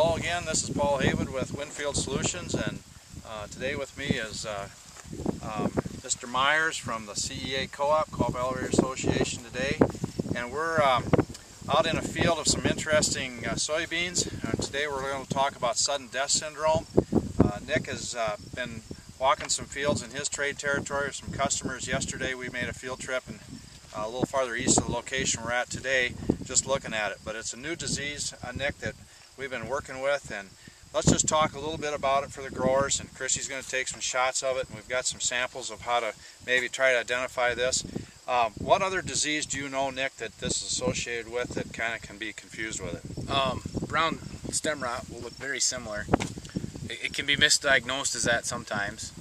Hello again, this is Paul Haywood with Winfield Solutions, and today with me is Mr. Myers from the CEA Co-op, Co-op Elevator Association today, and we're out in a field of some interesting soybeans, and today we're going to talk about sudden death syndrome. Nick has been walking some fields in his trade territory with some customers. Yesterday we made a field trip and a little farther east of the location we're at today, just looking at it. But it's a new disease, Nick, that we've been working with, and let's just talk a little bit about it for the growers, and Chrissy's going to take some shots of it, and we've got some samples of how to maybe try to identify this. What other disease do you know, Nick, that this is associated with that kind of can be confused with it? Brown stem rot will look very similar. It can be misdiagnosed as that sometimes.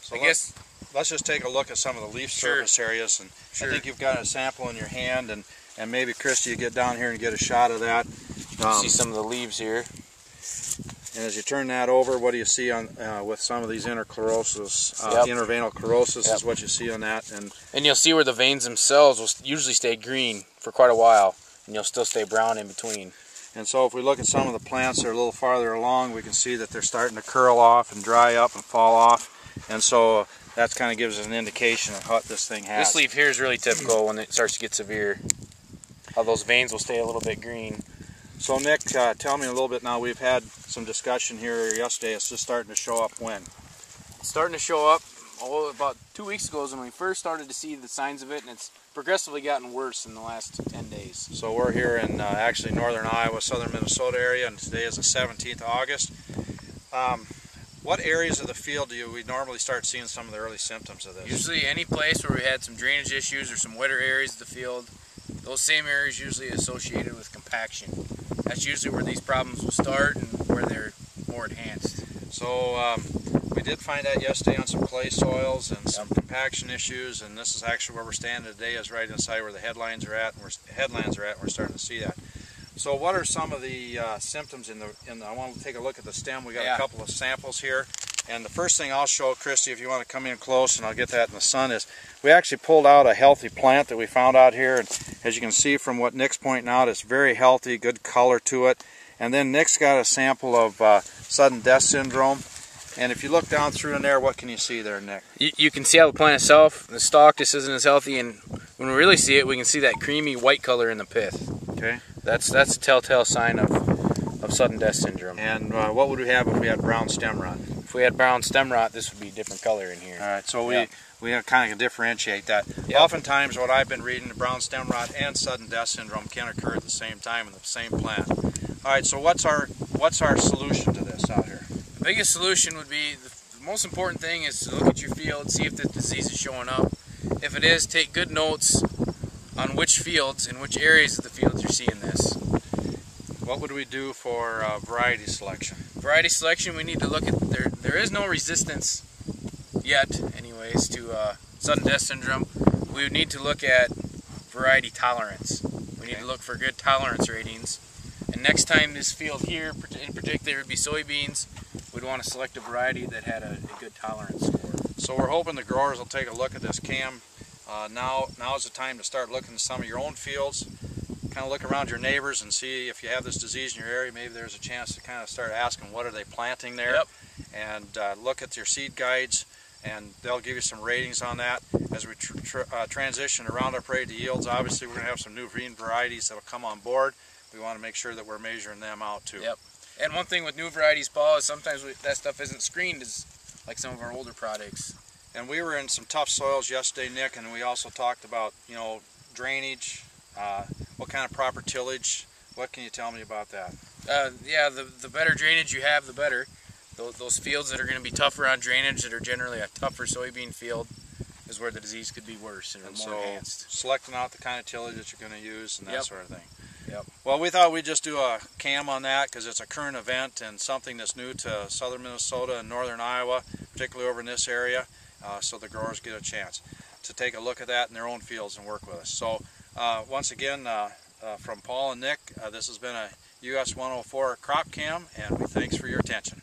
So I guess let's just take a look at some of the leaf surface areas, and I think you've got a sample in your hand, and maybe Christy, you get down here and get a shot of that. See some of the leaves here. And as you turn that over, what do you see on with some of these interclerosis? Intervenal chlorosis is what you see on that, and you'll see where the veins themselves will usually stay green for quite a while, and you'll still stay brown in between. And so if we look at some of the plants that are a little farther along, we can see that they're starting to curl off and dry up and fall off, and so that kind of gives us an indication of what this thing has. This leaf here is really typical when it starts to get severe. How those veins will stay a little bit green. So Nick, tell me a little bit now. We've had some discussion here yesterday. It's just starting to show up when? It's starting to show up about 2 weeks ago is when we first started to see the signs of it, and it's progressively gotten worse in the last 10 days. So we're here in actually northern Iowa, southern Minnesota area, and today is the 17th of August. What areas of the field do we normally start seeing some of the early symptoms of this? Usually any place where we had some drainage issues or some wetter areas of the field. Those same areas usually associated with compaction. That's usually where these problems will start and where they're more enhanced. So we did find out yesterday on some clay soils and some compaction issues, and this is actually where we're standing today, is right inside where the headlands are at, and we're starting to see that. So what are some of the symptoms in the, I want to take a look at the stem. We got a couple of samples here. And the first thing I'll show, Christy, if you want to come in close and I'll get that in the sun, is we actually pulled out a healthy plant that we found out here. And as you can see from what Nick's pointing out, it's very healthy, good color to it. And then Nick's got a sample of sudden death syndrome. And if you look down through in there, what can you see there, Nick? You can see how the plant itself, the stalk just isn't as healthy, and when we really see it, we can see that creamy white color in the pith. Okay. That's a telltale sign of sudden death syndrome. And what would we have if we had brown stem rot? If we had brown stem rot, this would be a different color in here. All right, so we kind of differentiate that. Oftentimes, what I've been reading, brown stem rot and sudden death syndrome can occur at the same time in the same plant. All right, so what's our solution to this out here? The biggest solution would be, the most important thing is to look at your field, see if the disease is showing up. If it is, take good notes on which fields and which areas of the fields you're seeing this. What would we do for variety selection? Variety selection, we need to look at, there is no resistance yet, anyways, to sudden death syndrome. We would need to look at variety tolerance. We need to look for good tolerance ratings. And next time this field here, in particular, would be soybeans, we'd want to select a variety that had a good tolerance score. So we're hoping the growers will take a look at this cam. Now is the time to start looking at some of your own fields. Kind of look around your neighbors and see if you have this disease in your area. Maybe there's a chance to kind of start asking what are they planting there, and look at your seed guides, and they'll give you some ratings on that. As we transition to Roundup Ready to yields, obviously we're going to have some new green varieties that will come on board. We want to make sure that we're measuring them out too. And one thing with new varieties, Paul, is sometimes that stuff isn't screened as like some of our older products. And we were in some tough soils yesterday, Nick, and we also talked about, drainage, what kind of proper tillage. What can you tell me about that? The better drainage you have, the better. Those fields that are going to be tougher on drainage, that are generally a tougher soybean field, is where the disease could be worse and more enhanced. Selecting out the kind of tillage that you're going to use and that sort of thing. Well, we thought we'd just do a cam on that because it's a current event and something that's new to southern Minnesota and northern Iowa, particularly over in this area, so the growers get a chance to take a look at that in their own fields and work with us. So once again, from Paul and Nick, this has been a US 104 crop cam, and we thanks for your attention.